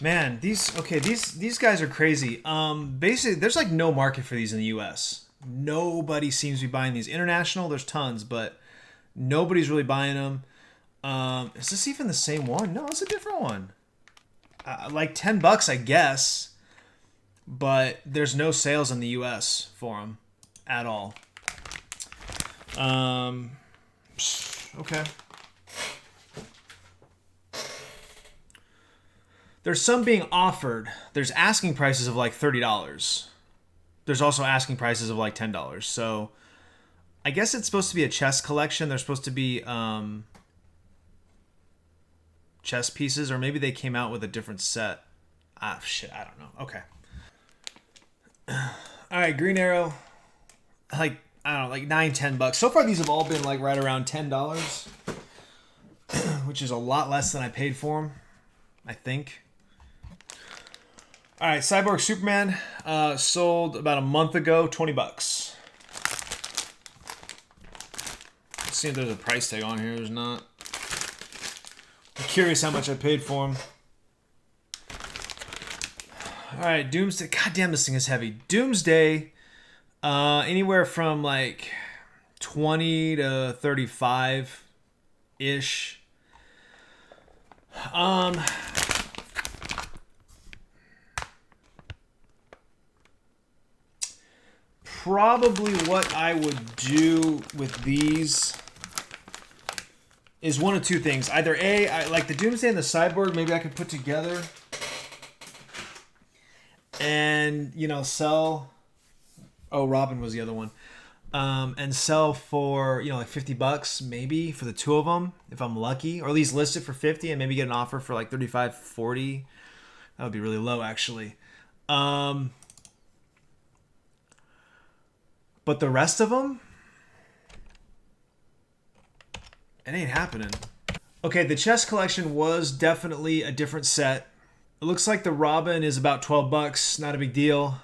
Man, these guys are crazy. Basically, there's like no market for these in the U.S. Nobody seems to be buying these. International, there's tons, but nobody's really buying them. Is this even the same one? No, it's a different one. Like $10, I guess, but there's no sales in the U.S. for them at all. Okay. There's some being offered. There's asking prices of like $30. There's also asking prices of like $10. So I guess it's supposed to be a chess collection. They're supposed to be chess pieces, or maybe they came out with a different set. Ah, shit, I don't know. Okay. All right, Green Arrow. Like, I don't know, like $9-10. So far, these have all been like right around $10, which is a lot less than I paid for them, I think. All right, Cyborg Superman sold about a month ago, $20. Let's see if there's a price tag on here. There's not. I'm curious how much I paid for him. All right, Doomsday. God damn, this thing is heavy. Doomsday, anywhere from like 20 to 35 ish. Probably what I would do with these is one of two things. Either A, I like the Doomsday and the Cyborg, maybe I could put together and, you know, sell. Oh, Robin was the other one. And sell for, you know, like $50 maybe for the two of them if I'm lucky, or at least list it for 50 and maybe get an offer for like 35, 40. That would be really low actually. But the rest of them, it ain't happening. Okay, the chess collection was definitely a different set. It looks like the Robin is about $12, not a big deal.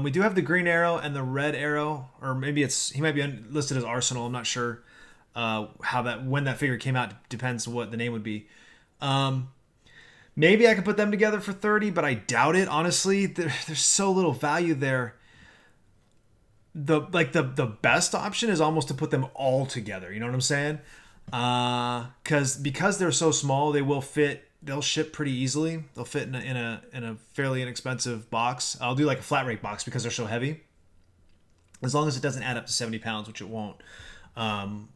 We do have the Green Arrow and the Red Arrow, or maybe he might be listed as Arsenal. I'm not sure when that figure came out. Depends what the name would be. Maybe I could put them together for 30, but I doubt it. Honestly, there's so little value there. The best option is almost to put them all together. You know what I'm saying? Because they're so small, they'll ship pretty easily. They'll fit in a fairly inexpensive box. I'll do like a flat rate box because they're so heavy. As long as it doesn't add up to 70 pounds, which it won't,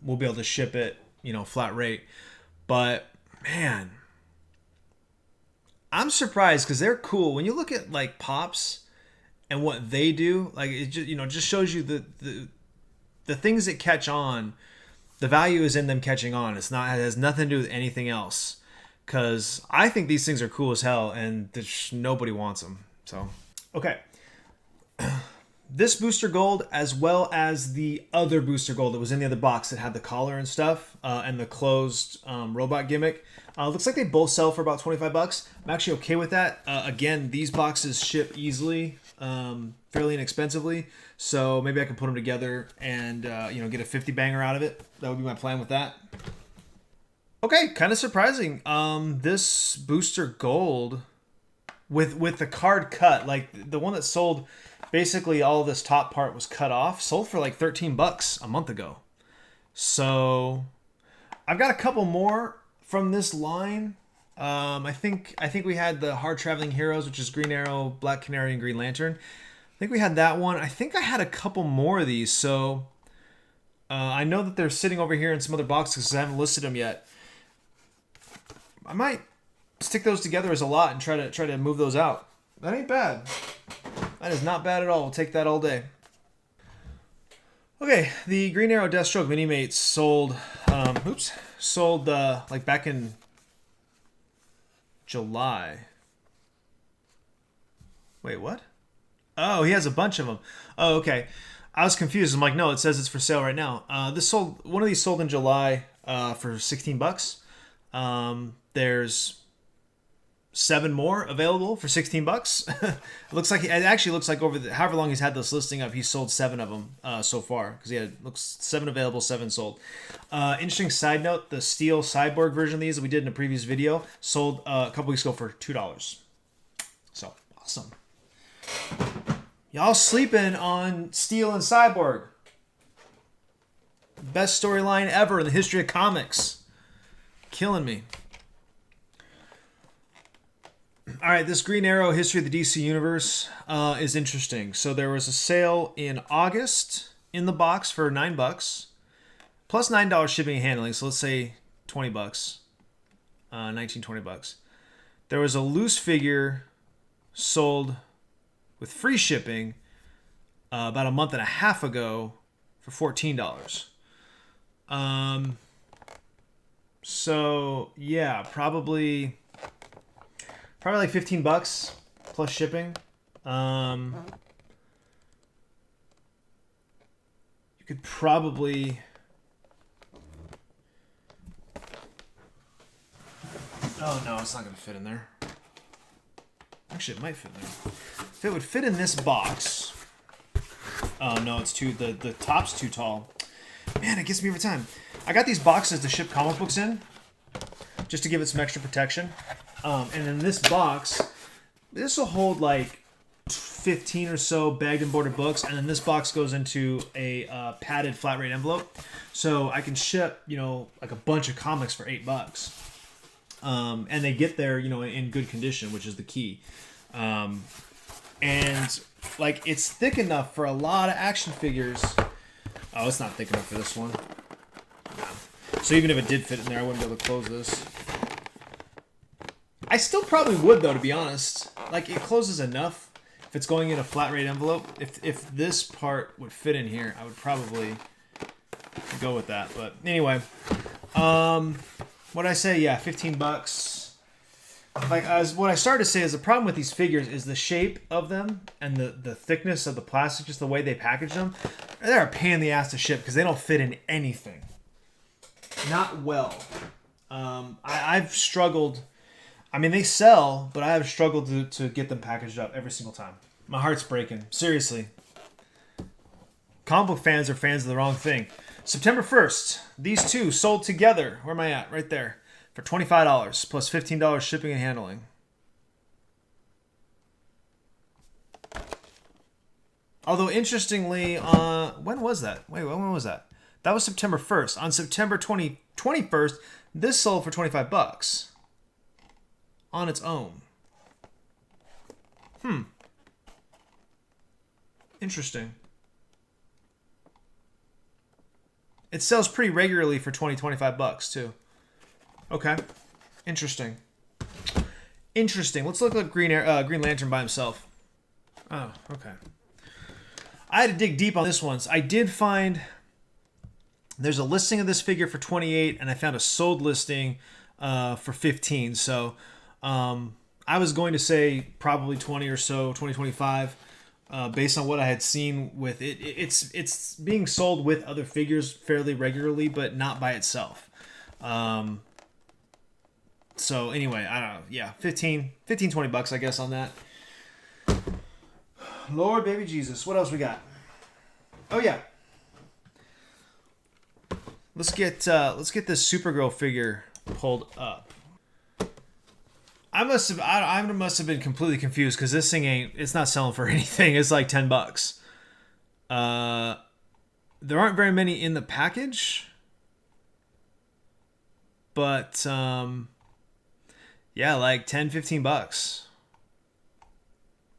we'll be able to ship it, you know, flat rate. But man, I'm surprised because they're cool. When you look at like Pops and what they do, like it just, you know, just shows you the things that catch on. The value is in them catching on. It has nothing to do with anything else. Because I think these things are cool as hell, and nobody wants them. So, okay. This Booster Gold, as well as the other Booster Gold that was in the other box that had the collar and stuff, and the closed robot gimmick, looks like they both sell for about $25. I'm actually okay with that. Again, these boxes ship easily, fairly inexpensively, so maybe I can put them together and you know, get a 50 banger out of it. That would be my plan with that. Okay, kind of surprising. This Booster Gold with the card cut, like the one that sold, basically all this top part was cut off, sold for like $13 a month ago. So I've got a couple more from this line. I think we had the Hard Traveling Heroes, which is Green Arrow, Black Canary, and Green Lantern. I think we had that one. I think I had a couple more of these, so I know that they're sitting over here in some other boxes because I haven't listed them yet. I might stick those together as a lot and try to move those out. That ain't bad. That is not bad at all. We'll take that all day. Okay, the Green Arrow Deathstroke Mini-Mates sold like back in July. Wait, what? Oh, he has a bunch of them. Oh, okay. I was confused. I'm like, no, it says it's for sale right now. One of these sold in July for $16. There's 7 more available for $16. It actually looks like however long he's had this listing up, he's sold 7 of them so far, because he had 7 available, 7 sold. Interesting side note: the steel Cyborg version of these that we did in a previous video sold a couple weeks ago for $2. Awesome. Y'all sleeping on Steel and Cyborg. Best storyline ever in the history of comics. Killing me. All right, this Green Arrow History of the DC Universe is interesting. So there was a sale in August in the box for $9, plus $9 shipping and handling. So let's say $20, 19, $20. There was a loose figure sold with free shipping about a month and a half ago for $14. So yeah, probably like $15 plus shipping. You could probably... Oh no, it's not going to fit in there. Actually, it might fit in there. If it would fit in this box... Oh no, it's too... The top's too tall. Man, it gets me every time. I got these boxes to ship comic books in, just to give it some extra protection. And in this box, this will hold like 15 or so bagged and boarded books, and then this box goes into a padded flat rate envelope, so I can ship, like a bunch of comics for $8. And they get there, in good condition, which is the key. And like it's thick enough for a lot of action figures. Oh, it's not thick enough for this one. No. So even if it did fit in there, I wouldn't be able to close this. I still probably would, though, to be honest. Like, it closes enough. If it's going in a flat rate envelope, if this part would fit in here, I would probably go with that. But anyway, what'd I say? Yeah, $15. Like, what I started to say is the problem with these figures is the shape of them and the thickness of the plastic, just the way they package them. They're a pain in the ass to ship because they don't fit in anything. Not well. I've struggled... I mean, they sell, but I have struggled to get them packaged up every single time. My heart's breaking. Seriously. Comic book fans are fans of the wrong thing. September 1st, these two sold together. Where am I at? Right there. For $25 plus $15 shipping and handling. Although, interestingly, when was that? Wait, when was that? That was September 1st. On September 21st, this sold for $25. On its own. Interesting. It sells pretty regularly for $25 too. Okay. Interesting. Let's look at Green Lantern by himself. Oh, okay. I had to dig deep on this one. I did find there's a listing of this figure for $28, and I found a sold listing for $15. So I was going to say probably 20 or so, 25, based on what I had seen with it. It's being sold with other figures fairly regularly, but not by itself. So anyway, I don't know. Yeah, 15, $20, I guess, on that. Lord baby Jesus. What else we got? Oh yeah. Let's get this Supergirl figure pulled up. I must have been completely confused because this thing it's not selling for anything. It's like $10. There aren't very many in the package, but yeah, like $10-15.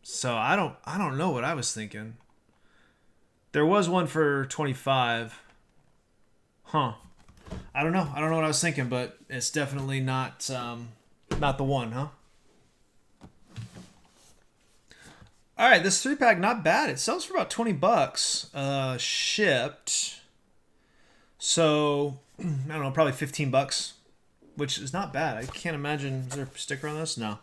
So I don't know what I was thinking. There was one for 25. Huh. I don't know what I was thinking, but it's definitely not the one, huh? All right, this 3-pack, not bad. It sells for about $20, shipped. So, I don't know, probably $15, which is not bad. I can't imagine. Is there a sticker on this? No.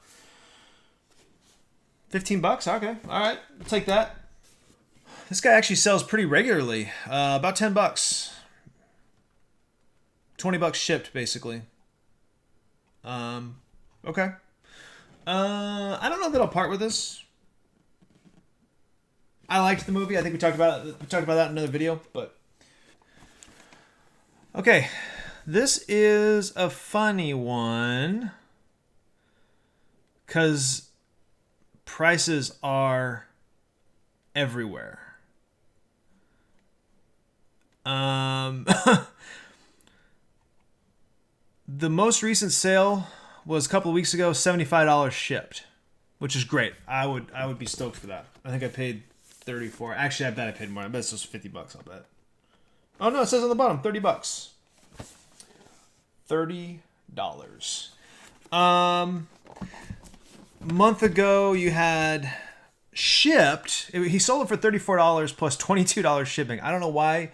$15? Okay. All right. I'll take that. This guy actually sells pretty regularly. About $10. $20 shipped, basically. Okay. I don't know that I'll part with this. I liked the movie. I think we talked about that in another video, but okay. This is a funny one because prices are everywhere. The most recent sale was a couple of weeks ago, $75 shipped, which is great. I would be stoked for that. I think I paid 34. Actually, I bet I paid more. I bet it's just $50, I'll bet. Oh no, it says on the bottom, $30. $30. Month ago you had shipped. He sold it for $34 plus $22 shipping. I don't know why.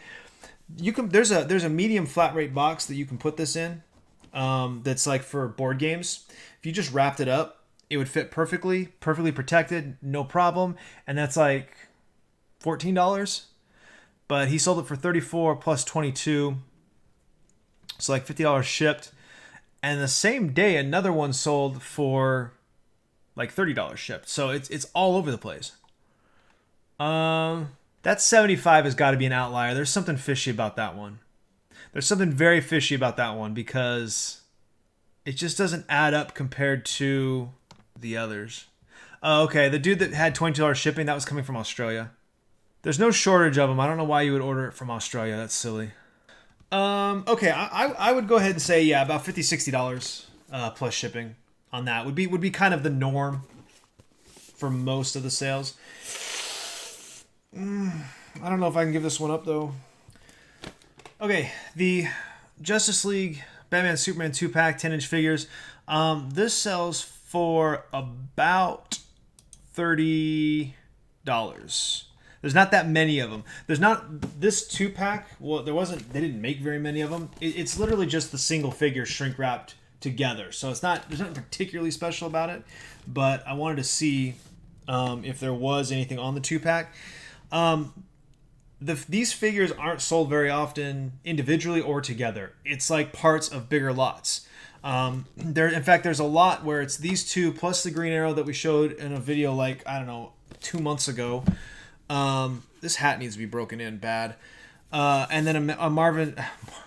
You can there's a medium flat rate box that you can put this in. That's like for board games. If you just wrapped it up, it would fit perfectly protected, no problem. And that's like $14. But he sold it for $34 plus $22. So like $50 shipped. And the same day, another one sold for like $30 shipped. So it's all over the place. That 75 has got to be an outlier. There's something fishy about that one. There's something very fishy about that one because it just doesn't add up compared to the others. Okay, the dude that had $22 shipping, that was coming from Australia. There's no shortage of them. I don't know why you would order it from Australia. That's silly. Okay, I would go ahead and say, yeah, about $50, $60 plus shipping on that would be kind of the norm for most of the sales. I don't know if I can give this one up though. Okay, the Justice League Batman Superman 2-pack 10-inch figures. This sells for about $30. There's not that many of them. There's not this 2-pack. Well, they didn't make very many of them. It's literally just the single figure shrink wrapped together. So there's nothing particularly special about it, but I wanted to see if there was anything on the 2-pack. These figures aren't sold very often individually or together. It's like parts of bigger lots. In fact, there's a lot where it's these two plus the Green Arrow that we showed in a video like, I don't know, 2 months ago. This hat needs to be broken in bad. And then a Marvin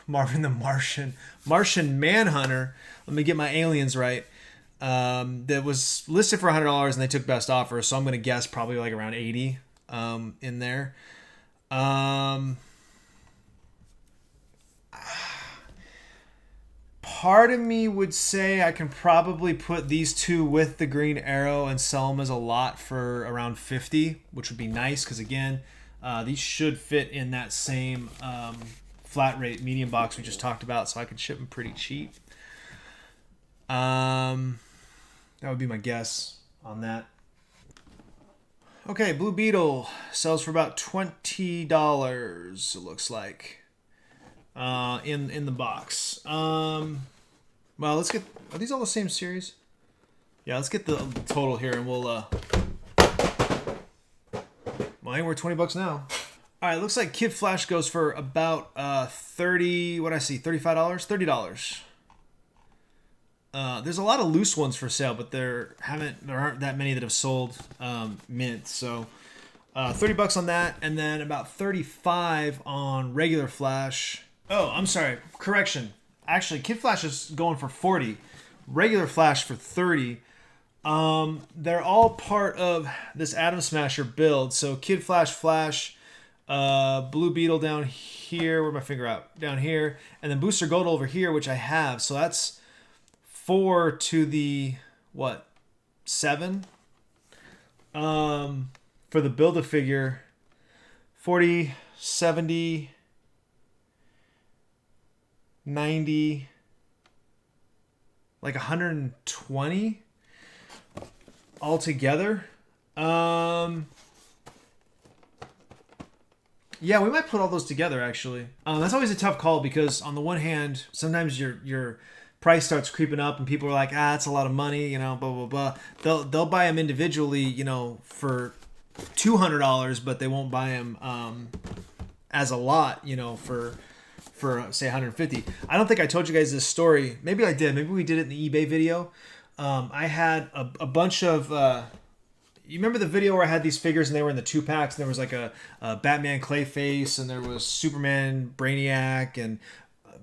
the Martian Manhunter. Let me get my aliens right. That was listed for $100 and they took best offer. So I'm going to guess probably like around 80 in there. Part of me would say I can probably put these two with the Green Arrow and sell them as a lot for around 50, which would be nice because again, these should fit in that same flat rate medium box we just talked about, so I could ship them pretty cheap. That would be my guess on that. Okay, Blue Beetle sells for about $20. It looks like in the box. Well, let's get. Are these all the same series? Yeah, let's get the total here, and we'll. Well, we're $20 now. All right, looks like Kid Flash goes for about $30. What I see, $35, $30. There's a lot of loose ones for sale, but there aren't that many that have sold mint. So $30 on that, and then about $35 on regular Flash. Oh, I'm sorry. Correction. Actually, Kid Flash is going for $40. Regular Flash for $30. They're all part of this Atom Smasher build. So Kid Flash, Flash, Blue Beetle down here. Where'd my finger out? Down here. And then Booster Gold over here, which I have. So that's 4 to the, 7? For the Build-A-Figure, 40, 70, 90, like 120 altogether. Yeah, we might put all those together actually. That's always a tough call because on the one hand, sometimes your price starts creeping up and people are like, that's a lot of money, blah blah blah. They'll buy them individually, for $200, but they won't buy them as a lot, for say 150. I don't think I told you guys this story. Maybe I did. Maybe we did it in the eBay video. I had a bunch of. You remember the video where I had these figures and they were in the 2-packs and there was like a Batman Clayface and there was Superman Brainiac and a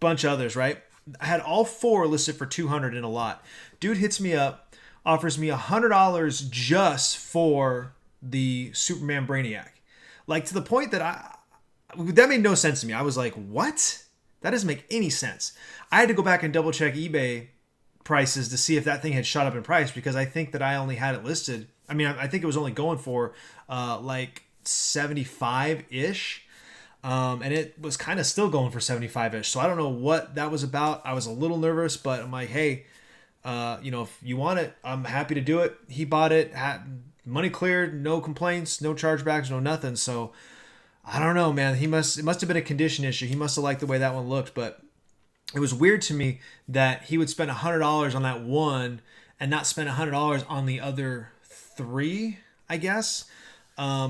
bunch of others, right? I had all 4 listed for $200 in a lot. Dude hits me up offers me $100 just for the Superman Brainiac. Like, to the point that that made no sense to me. I was like, what? That doesn't make any sense. I had to go back and double check eBay prices to see if that thing had shot up in price, because I think that I only had it listed. I mean, I think it was only going for like 75-ish. And it was kind of still going for 75-ish. So I don't know what that was about. I was a little nervous, but I'm like, hey, if you want it, I'm happy to do it. He bought it, money cleared, no complaints, no chargebacks, no nothing. So I don't know, man. It must have been a condition issue. He must have liked the way that one looked, but it was weird to me that he would spend $100 on that one and not spend $100 on the other three, I guess.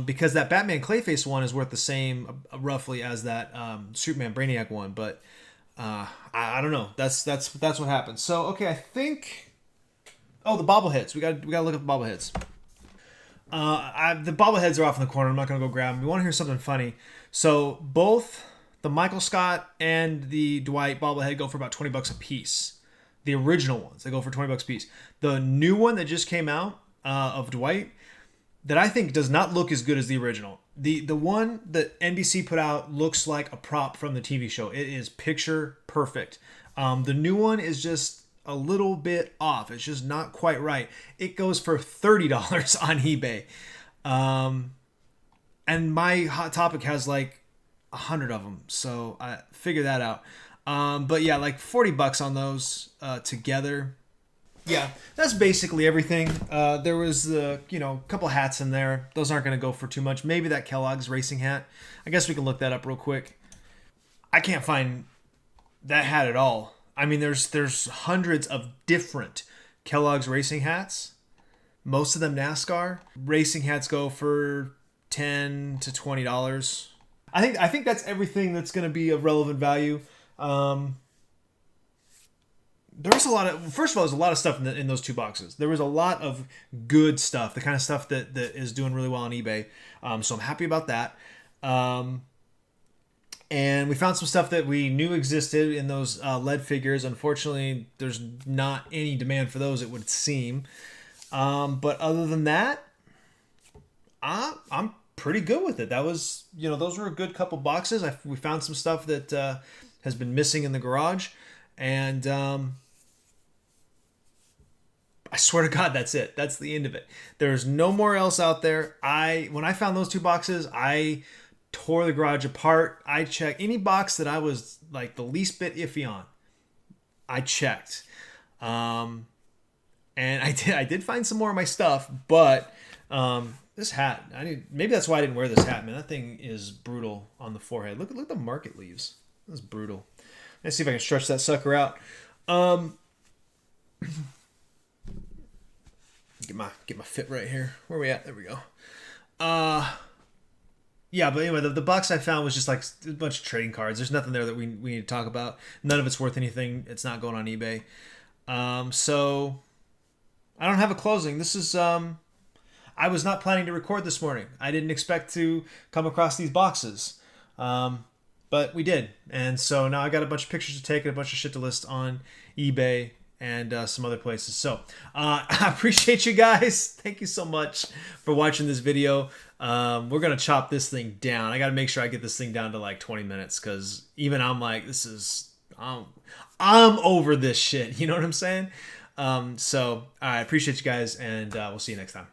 Because that Batman Clayface one is worth the same roughly as that Superman Brainiac one, but I don't know. That's what happened. So okay, I think. Oh, the bobbleheads. We got to look at the bobbleheads. The bobbleheads are off in the corner. I'm not gonna go grab them. We want to hear something funny. So both the Michael Scott and the Dwight bobblehead go for about $20 a piece. The original ones, they go for $20 a piece. The new one that just came out of Dwight, that I think does not look as good as the original. The one that NBC put out looks like a prop from the TV show. It is picture perfect. The new one is just a little bit off. It's just not quite right. It goes for $30 on eBay. And my Hot Topic has like 100 of them. So I figure that out. But yeah, like $40 on those together. Yeah, that's basically everything. There was a couple hats in there. Those aren't going to go for too much. Maybe that Kellogg's racing hat. I guess we can look that up real quick. I can't find that hat at all. I mean, there's hundreds of different Kellogg's racing hats. Most of them NASCAR. Racing hats go for $10 to $20. I think that's everything that's going to be of relevant value. There's a lot of, first of all, there's a lot of stuff in those two boxes. There was a lot of good stuff, the kind of stuff that is doing really well on eBay. So I'm happy about that. And we found some stuff that we knew existed in those lead figures. Unfortunately, there's not any demand for those, it would seem. But other than that, I'm pretty good with it. That was, those were a good couple boxes. We found some stuff that has been missing in the garage. And I swear to God, that's it. That's the end of it. There's no more else out there. When I found those two boxes, I tore the garage apart. I checked any box that I was like the least bit iffy on. I checked. And I did find some more of my stuff, but this hat, maybe that's why I didn't wear this hat, man. That thing is brutal on the forehead. Look at the market leaves. That's brutal. Let's see if I can stretch that sucker out. Get my fit right here. Where are we at? There we go. Yeah, but anyway, the box I found was just like a bunch of trading cards. There's nothing there that we need to talk about. None of it's worth anything. It's not going on eBay. So I don't have a closing. This is I was not planning to record this morning. I didn't expect to come across these boxes. But we did. And so now I got a bunch of pictures to take and a bunch of shit to list on eBay and some other places. So I appreciate you guys. Thank you so much for watching this video. We're going to chop this thing down. I got to make sure I get this thing down to like 20 minutes because even I'm like, I'm over this shit. You know what I'm saying? So I appreciate you guys and we'll see you next time.